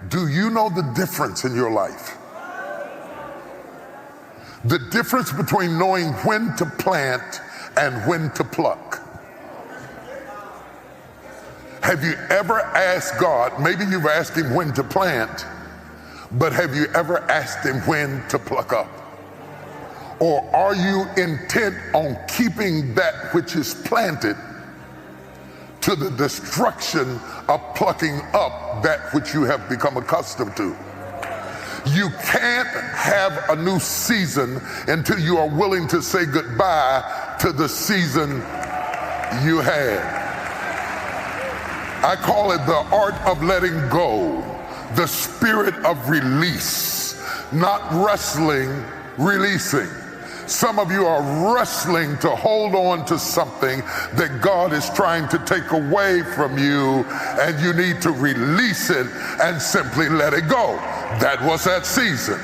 Do you know the difference in your life? The difference between knowing when to plant and when to pluck. Have you ever asked God, maybe you've asked him when to plant, but have you ever asked him when to pluck up? Or are you intent on keeping that which is planted to the destruction of plucking up that which you have become accustomed to? You can't have a new season until you are willing to say goodbye to the season you had. I call it the art of letting go, the spirit of release, not wrestling, releasing. Some of you are wrestling to hold on to something that God is trying to take away from you, and you need to release it and simply let it go. That was that season.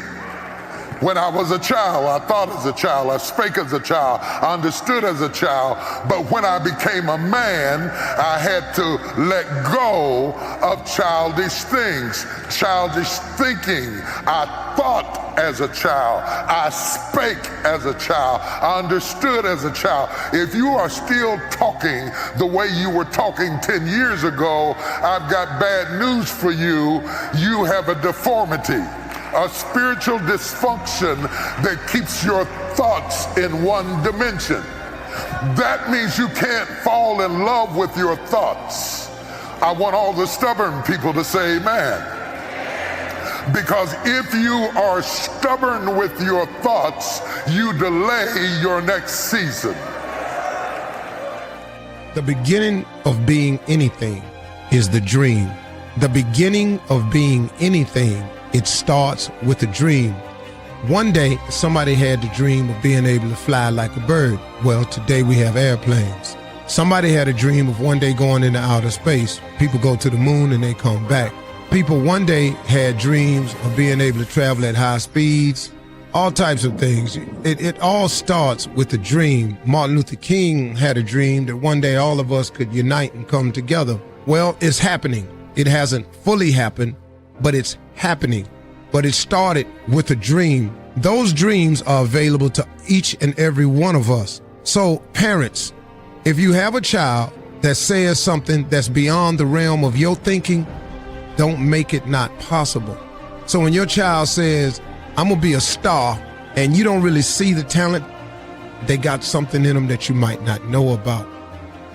When I was a child, I thought as a child, I spake as a child, I understood as a child, but when I became a man, I had to let go of childish things, childish thinking. I thought as a child, I spake as a child, I understood as a child. If you are still talking the way you were talking 10 years ago, I've got bad news for you. You have a deformity, a spiritual dysfunction that keeps your thoughts in one dimension. That means you can't fall in love with your thoughts. I want all the stubborn people to say amen. Because if you are stubborn with your thoughts, you delay your next season. The beginning of being anything is the dream. The beginning of being anything, it starts with a dream. One day, somebody had the dream of being able to fly like a bird. Well, today we have airplanes. Somebody had a dream of one day going into outer space. People go to the moon and they come back. People one day had dreams of being able to travel at high speeds, all types of things. It all starts with a dream. Martin Luther King had a dream that one day all of us could unite and come together. Well, it's happening. It hasn't fully happened, but it's happening. But it started with a dream. Those dreams are available to each and every one of us. So parents, if you have a child that says something that's beyond the realm of your thinking, don't make it not possible. So when your child says, I'm gonna be a star, and you don't really see the talent, they got something in them that you might not know about.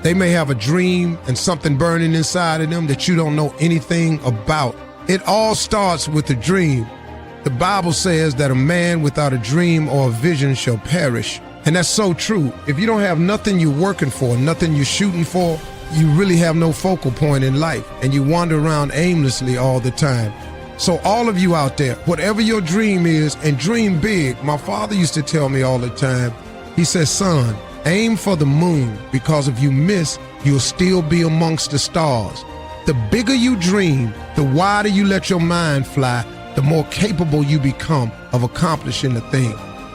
They may have a dream and something burning inside of them that you don't know anything about. It all starts with a dream. The Bible says that a man without a dream or a vision shall perish. And that's so true. If you don't have nothing you're working for, nothing you're shooting for, you really have no focal point in life, and you wander around aimlessly all the time. So all of you out there, whatever your dream is, and dream big. My father used to tell me all the time, he says, son, aim for the moon, because if you miss, you'll still be amongst the stars. The bigger you dream, the wider you let your mind fly, the more capable you become of accomplishing the thing.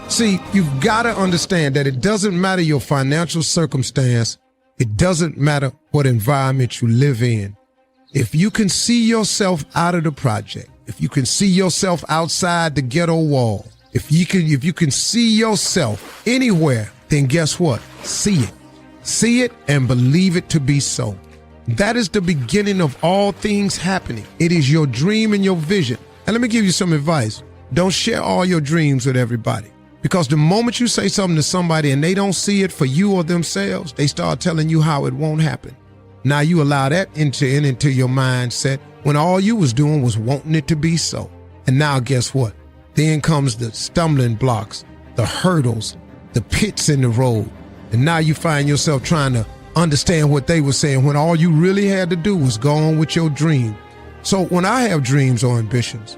See, you've got to understand that it doesn't matter your financial circumstance. It doesn't matter what environment you live in. If you can see yourself out of the project, if you can see yourself outside the ghetto wall, if you can see yourself anywhere, then guess what? See it. See it and believe it to be so. That is the beginning of all things happening. It is your dream and your vision. And let me give you some advice. Don't share all your dreams with everybody. Because the moment you say something to somebody and they don't see it for you or themselves, they start telling you how it won't happen. Now you allow that into your mindset when all you was doing was wanting it to be so. And now guess what? Then comes the stumbling blocks, the hurdles, the pits in the road. And now you find yourself trying to understand what they were saying when all you really had to do was go on with your dream. So when I have dreams or ambitions,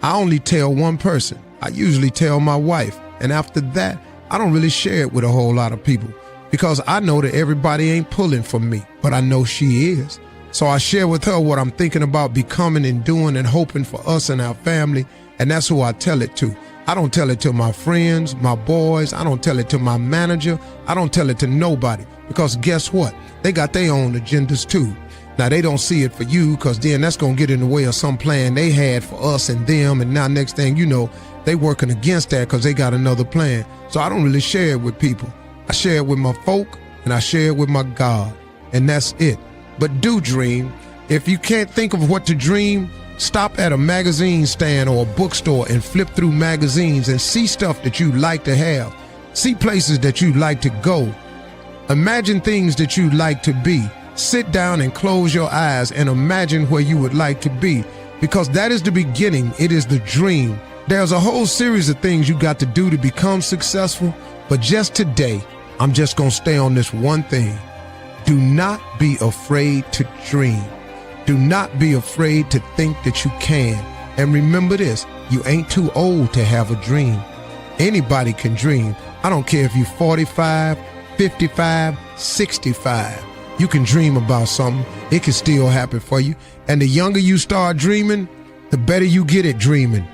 I only tell one person. I usually tell my wife. And after that, I don't really share it with a whole lot of people because I know that everybody ain't pulling for me, but I know she is. So I share with her what I'm thinking about becoming and doing and hoping for us and our family. And that's who I tell it to. I don't tell it to my friends, my boys. I don't tell it to my manager. I don't tell it to nobody because guess what? They got their own agendas too. Now, they don't see it for you, because then that's going to get in the way of some plan they had for us and them. And now next thing you know, they working against that because they got another plan. So I don't really share it with people. I share it with my folk and I share it with my God. And that's it. But do dream. If you can't think of what to dream, stop at a magazine stand or a bookstore and flip through magazines and see stuff that you like to have. See places that you like to go. Imagine things that you like to be. Sit down and close your eyes and imagine where you would like to be, because that is the beginning. It is the dream. There's a whole series of things you got to do to become successful, but just today, I'm just going to stay on this one thing. Do not be afraid to dream. Do not be afraid to think that you can. And remember this, you ain't too old to have a dream. Anybody can dream. I don't care if you're 45, 55, 65. You can dream about something. It can still happen for you. And the younger you start dreaming, the better you get at dreaming.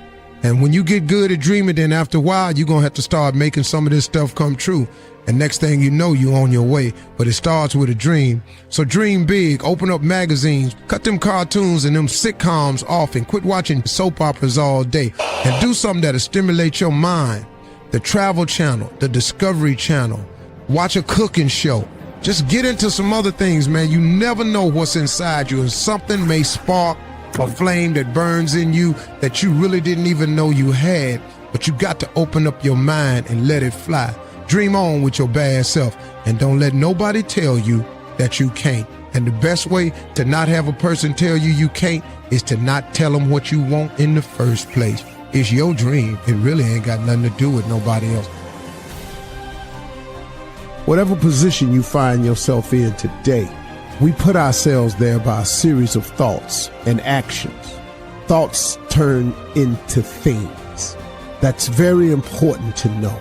And when you get good at dreaming, then after a while, you're going to have to start making some of this stuff come true. And next thing you know, you're on your way. But it starts with a dream. So dream big, open up magazines, cut them cartoons and them sitcoms off, and quit watching soap operas all day. And do something that'll stimulate your mind. The Travel Channel, the Discovery Channel. Watch a cooking show. Just get into some other things, man. You never know what's inside you, and something may spark a flame that burns in you that you really didn't even know you had, but you got to open up your mind and let it fly. Dream on with your bad self, and don't let nobody tell you that you can't. And the best way to not have a person tell you you can't is to not tell them what you want in the first place. It's your dream. It really ain't got nothing to do with nobody else. Whatever position you find yourself in today, we put ourselves there by a series of thoughts and actions. Thoughts turn into things. That's very important to know.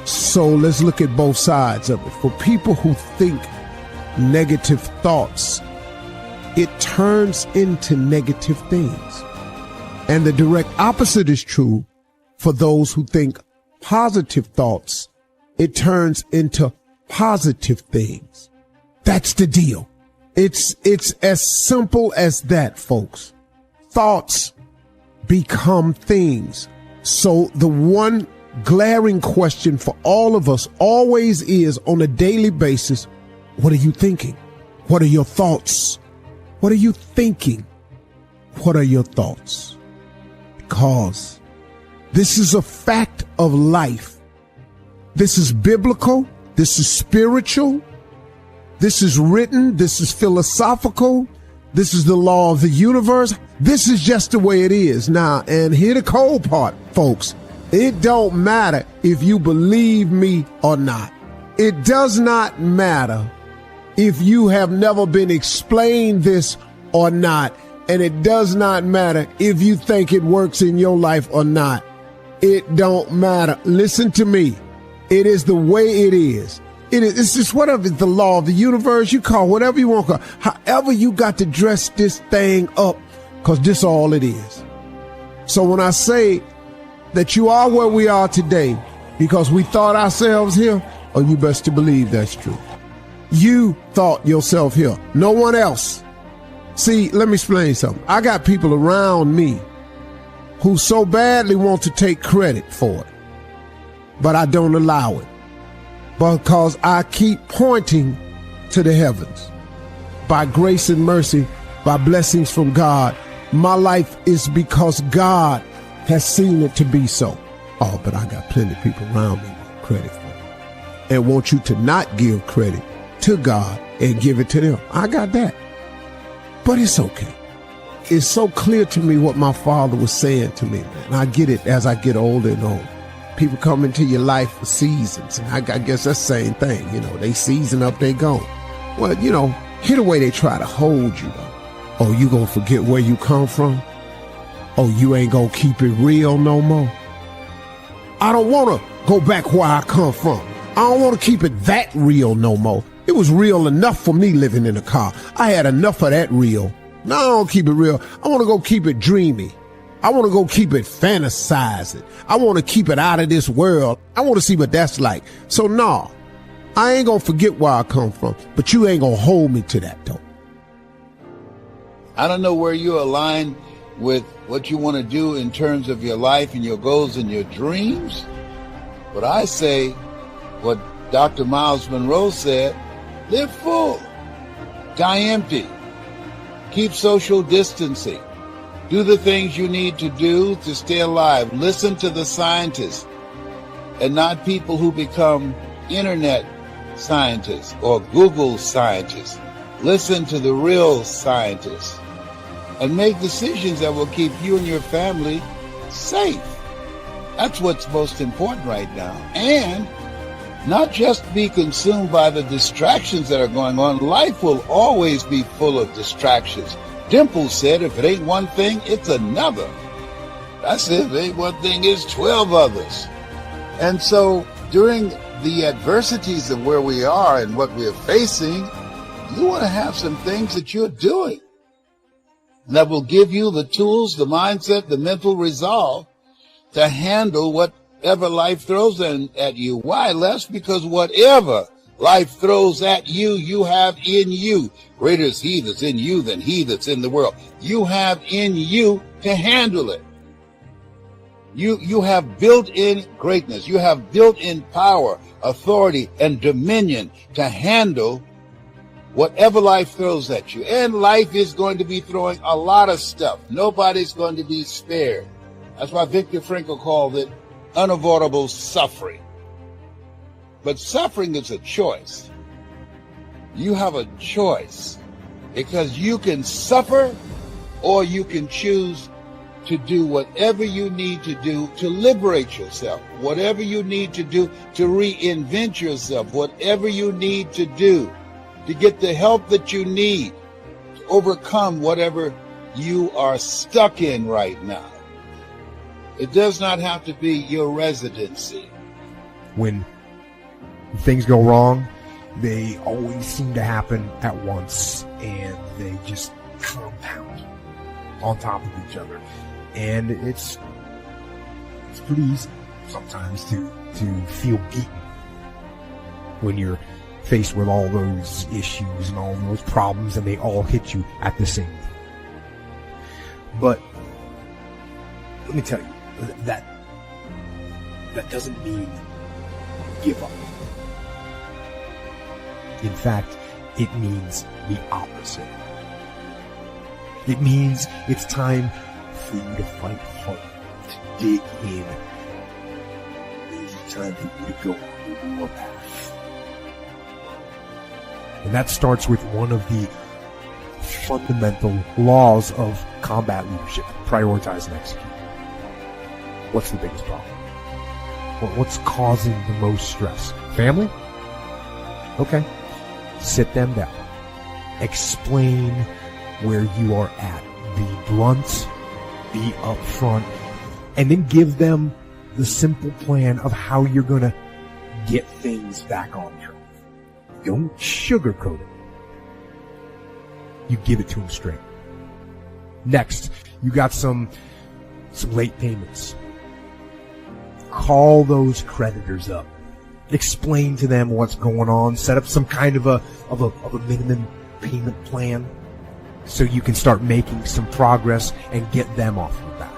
So let's look at both sides of it. For people who think negative thoughts, it turns into negative things. And the direct opposite is true for those who think positive thoughts. It turns into positive things. That's the deal. It's as simple as that, folks. Thoughts become things. So the one glaring question for all of us always is, on a daily basis, what are you thinking? What are your thoughts? What are you thinking? What are your thoughts? Because this is a fact of life. This is biblical. This is spiritual. This is written. This is philosophical. This is the law of the universe. This is just the way it is. Now, and here the cold part, folks. It don't matter if you believe me or not. It does not matter if you have never been explained this or not. And it does not matter if you think it works in your life or not. It don't matter. Listen to me. It is the way it is. It's just whatever. It's the law of the universe. You call whatever you want to call. However you got to dress this thing up, because this all it is. So when I say that you are where we are today because we thought ourselves here, oh, you best to believe that's true. You thought yourself here. No one else. See, let me explain something. I got people around me who so badly want to take credit for it, but I don't allow it, because I keep pointing to the heavens. By grace and mercy, by blessings from God, my life is because God has seen it to be so. Oh, but I got plenty of people around me with credit for it and want you to not give credit to God and give it to them. I got that. But it's okay. It's so clear to me what my father was saying to me, man. I get it as I get older and older. People come into your life for seasons, and I guess that's the same thing. You know, they season up, they gone. Well, you know, here the way they try to hold you, though. Oh, you gonna forget where you come from? Oh, you ain't gonna keep it real no more? I don't wanna go back where I come from. I don't wanna keep it that real no more. It was real enough for me living in a car. I had enough of that real. Now I don't keep it real. I want to go keep it dreamy. I want to go keep it fantasizing. I want to keep it out of this world. I want to see what that's like. So no, I ain't going to forget where I come from, but you ain't going to hold me to that though. I don't know where you align with what you want to do in terms of your life and your goals and your dreams, but I say what Dr. Miles Monroe said: live full, die empty, keep social distancing, do the things you need to do to stay alive. Listen to the scientists and not people who become internet scientists or Google scientists. Listen to the real scientists and make decisions that will keep you and your family safe. That's what's most important right now. And not just be consumed by the distractions that are going on. Life will always be full of distractions. Dimple said, if it ain't one thing, it's another. That's it. If it ain't one thing, it's 12 others. And so during the adversities of where we are and what we're facing, you want to have some things that you're doing that will give you the tools, the mindset, the mental resolve to handle whatever life throws at you. Why, Les? Because whatever life throws at you, you have in you. Greater is he that's in you than he that's in the world. You have in you to handle it. You have built-in greatness. You have built-in power, authority, and dominion to handle whatever life throws at you. And life is going to be throwing a lot of stuff. Nobody's going to be spared. That's why Viktor Frankl called it unavoidable suffering. But suffering is a choice. You have a choice because you can suffer or you can choose to do whatever you need to do to liberate yourself, whatever you need to do to reinvent yourself, whatever you need to do to get the help that you need to overcome whatever you are stuck in right now. It does not have to be your residency. When things go wrong, they always seem to happen at once, and they just compound on top of each other. And it's pretty easy sometimes to feel beaten when you're faced with all those issues and all those problems, and they all hit you at the same time. But let me tell you, that doesn't mean give up. In fact, it means the opposite. It means it's time for you to fight hard, to dig in. It means it's time for you to go on the warpath. And that starts with one of the fundamental laws of combat leadership: prioritize and execute. What's the biggest problem? What's causing the most stress? Family? Okay. Sit them down. Explain where you are at. Be blunt. Be upfront. And then give them the simple plan of how you're going to get things back on track. Don't sugarcoat it. You give it to them straight. Next, you got some late payments. Call those creditors up. Explain to them what's going on. Set up some kind of a minimum payment plan so you can start making some progress and get them off your back.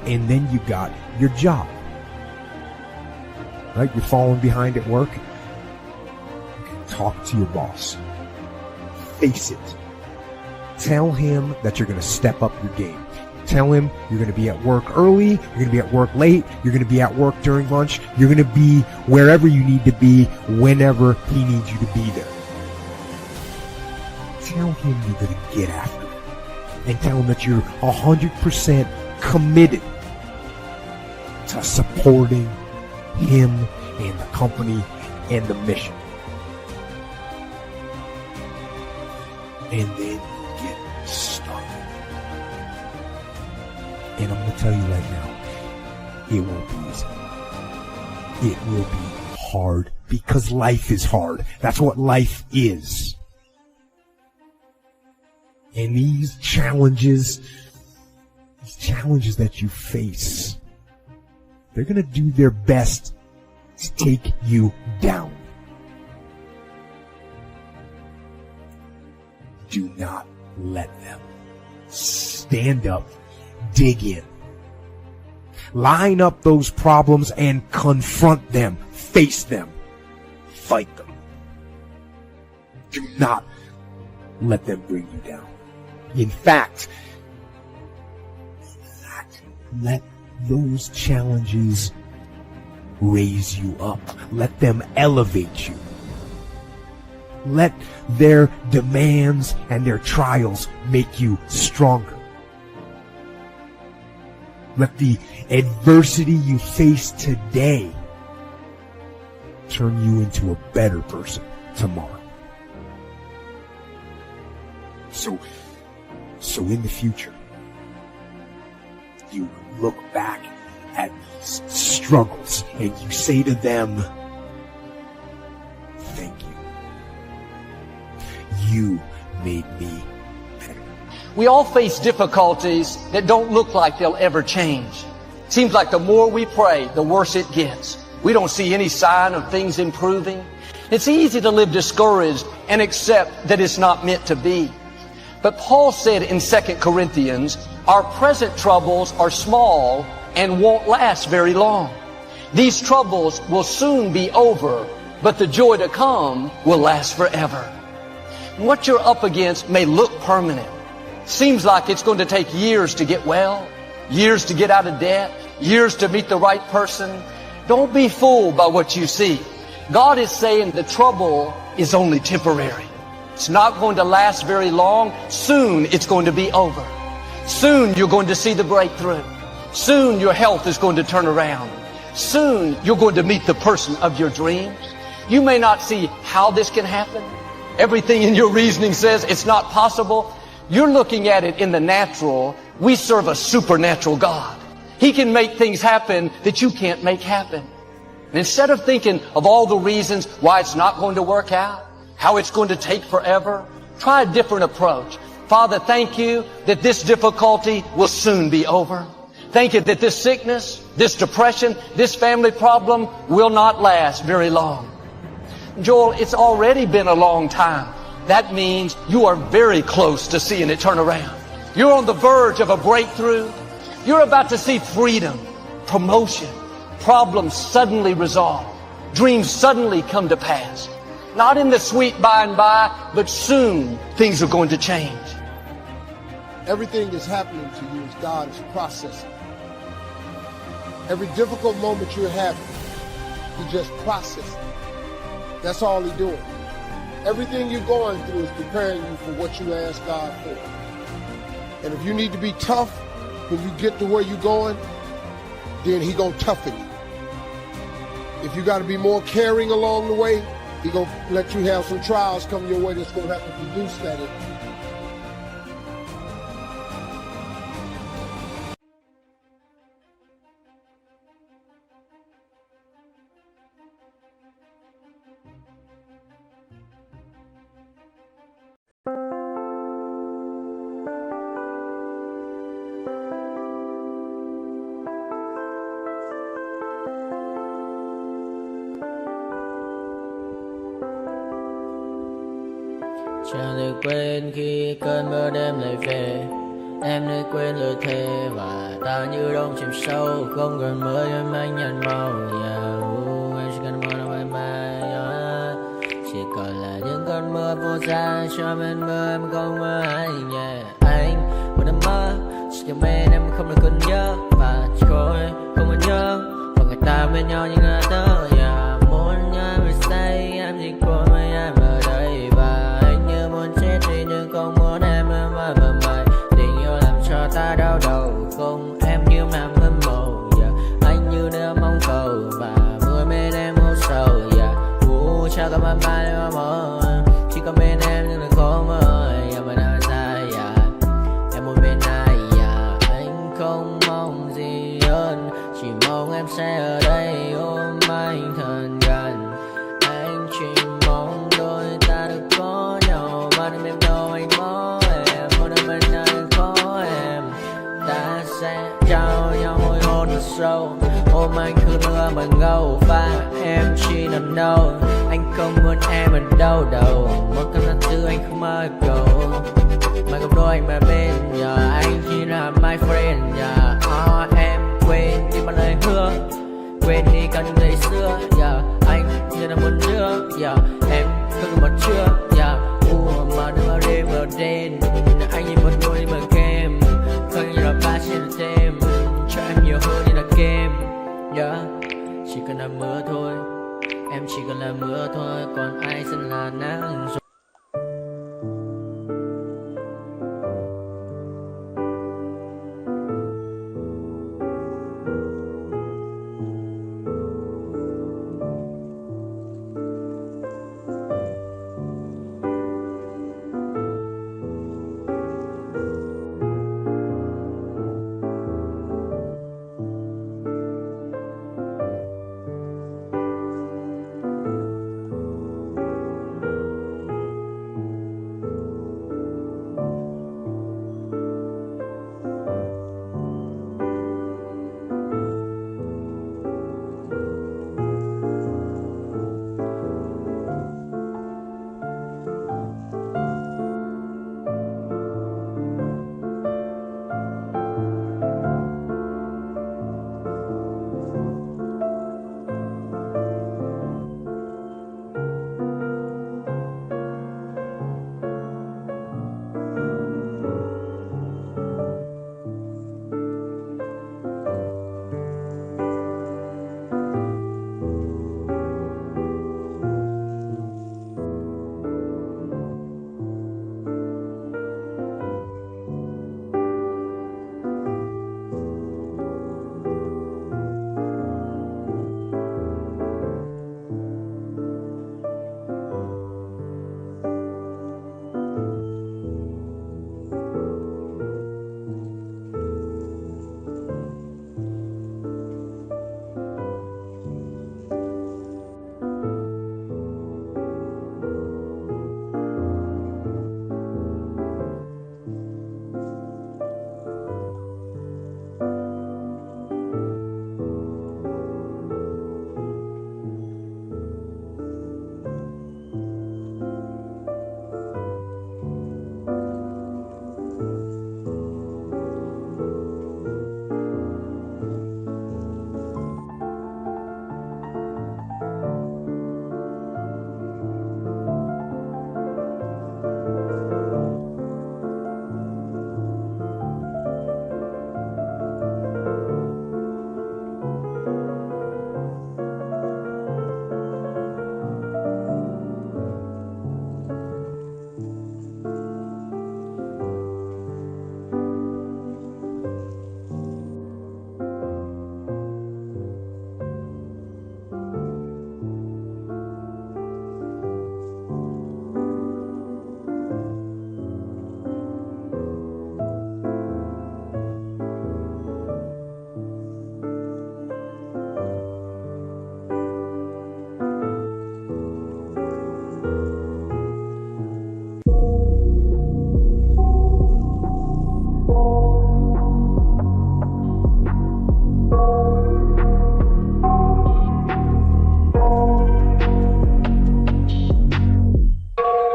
And then you got your job. Right? You're falling behind at work. Talk to your boss. Face it. Tell him that you're going to step up your game. Tell him you're going to be at work early, you're going to be at work late, you're going to be at work during lunch, you're going to be wherever you need to be whenever he needs you to be there. Tell him you're going to get after it. And tell him that you're 100% committed to supporting him and the company and the mission. And then get started. And I'm going to tell you right now, it won't be easy. It will be hard because life is hard. That's what life is. And these challenges that you face, they're going to do their best to take you down. Do not let them. stand up, dig in. Line up those problems and confront them, face them, fight them. Do not let them bring you down. In fact, let those challenges raise you up. Let them elevate you. Let their demands and their trials make you stronger. Let the adversity you face today turn you into a better person tomorrow. So in the future, you look back at these struggles and you say to them, thank you. You made me better. We all face difficulties that don't look like they'll ever change. Seems like the more we pray, the worse it gets. We don't see any sign of things improving. It's easy to live discouraged and accept that it's not meant to be. But Paul said in 2 Corinthians, our present troubles are small and won't last very long. These troubles will soon be over, but the joy to come will last forever. What you're up against may look permanent. Seems like it's going to take years to get well, years to get out of debt, years to meet the right person. Don't be fooled by what you see. God is saying the trouble is only temporary. It's not going to last very long. Soon it's going to be over. Soon you're going to see the breakthrough. Soon your health is going to turn around. Soon you're going to meet the person of your dreams. You may not see how this can happen. Everything in your reasoning says it's not possible. You're looking at it in the natural. We serve a supernatural God. He can make things happen that you can't make happen. And instead of thinking of all the reasons why it's not going to work out, how it's going to take forever, try a different approach. Father, thank you that this difficulty will soon be over. Thank you that this sickness, this depression, this family problem will not last very long. Joel, it's already been a long time. That means you are very close to seeing it turn around. You're on the verge of a breakthrough. You're about to see freedom, promotion, problems suddenly resolved, dreams suddenly come to pass. Not in the sweet by and by, but soon things are going to change. Everything that's happening to you is God is processing. Every difficult moment you're having, He just processing. That's all He's doing. Everything you're going through is preparing you for what you ask God for. And if you need to be tough when you get to where you're going, then He gonna toughen you. If you got to be more caring along the way, He gonna let you have some trials come your way that's gonna have to produce that in you. Chẳng được quên khi cơn mưa đêm lại về. Em đã quên lời thề và ta như đông chìm sâu. Không gần mới em anh nhận màu. Anh chỉ cần mơ đâu em mai. Chỉ còn là những cơn mưa vô giá. Cho bên mơ em không mơ hay nhẹ. Anh một đêm mơ. Chỉ cần bên em không được cần nhớ. Và chỉ có em không còn nhớ. Và người ta bên nhau như ngã tớ. Muốn nhớ về say em chỉ có mấy em ở đây. Và muốn chết đi nhưng không muốn em mãi và mãi. Tình yêu làm cho ta đau đầu. Không em như làm hâm mộ. Anh như đeo mong cầu. Và mưa bên em hô sầu. Chào các bạn mai em mơ. Chỉ có bên em nhưng là khó mơ. Em vẫn đang dài. Em muốn bên ai. Anh không mong gì hơn. Chỉ mong em sẽ ở đây ôm anh thật gần. Anh chỉ mong đôi ta được có nhau. Mà đừng em đâu anh có em. Một đêm bên anh có em. Ta sẽ trao nhau môi hôn thật sâu. Ôm anh cứ mưa bằng ngâu. Và em chỉ nằm đâu. Anh không muốn em ở đâu đâu. Một cơn gió thứ anh không mơ cầu. Mà gặp đôi anh mà bên nhờ. Yeah, chỉ cần là mưa thôi. Em chỉ cần là mưa thôi, còn ai sẽ là nắng rồi.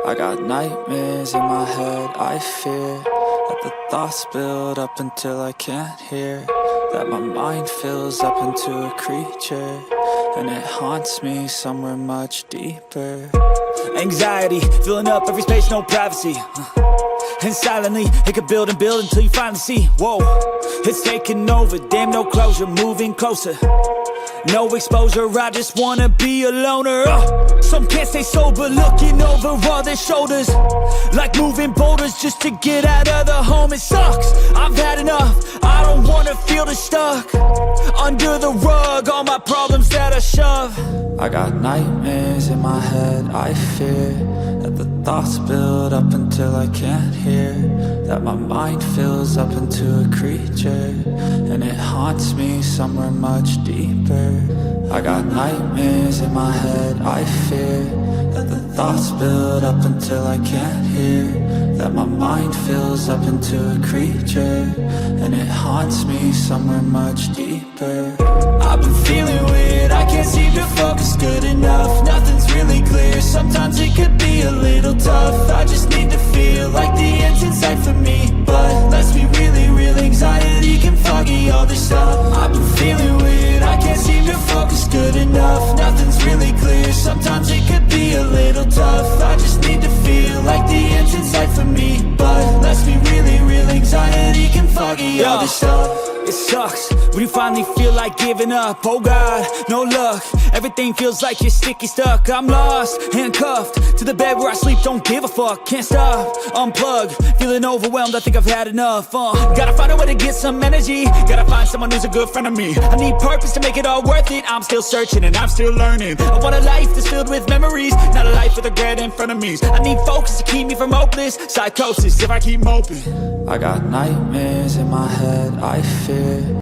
I got nightmares in my head, I fear that the thoughts build up until I can't hear, that my mind fills up into a creature, and it haunts me somewhere much deeper. Anxiety, filling up every space, no privacy. And silently, it could build and build until you finally see. Whoa, it's taking over, damn no closure, moving closer. No exposure, I just wanna be a loner. Some can't stay sober, looking over all their shoulders, like moving boulders just to get out of the home. It sucks, I've had enough, I don't wanna feel the stuck under the rug, all my problems that I shove. I got nightmares in my head, I fear that the thoughts build up until I can't hear, that my mind fills up into a creature, and it haunts me somewhere much deeper. I got nightmares in my head, I fear that the thoughts build up until I can't hear, that my mind fills up into a creature, and it haunts me somewhere much deeper. I've been feeling weird, I can't seem to focus good enough. Nothing's really clear, sometimes it could be a little tough. I just need to feel like the end's in sight for me, but let's be really real, anxiety can foggy all this stuff. I've been feeling weird, I can't seem to focus good enough. Nothing's really clear, sometimes it could be a little tough. I just need to feel like the end's in sight for me, but let's be really real, anxiety can foggy all this stuff. It sucks when you finally feel like giving up. Oh God, no luck. Everything feels like you're sticky stuck. I'm lost, handcuffed to the bed where I sleep. Don't give a fuck, can't stop. Unplug, feeling overwhelmed. I think I've had enough. Gotta find a way to get some energy. Gotta find someone who's a good friend of me. I need purpose to make it all worth it. I'm still searching and I'm still learning. I want a life that's filled with memories, not a life with regret in front of me. I need focus to keep me from hopeless psychosis if I keep moping. I got nightmares in my head, I fear.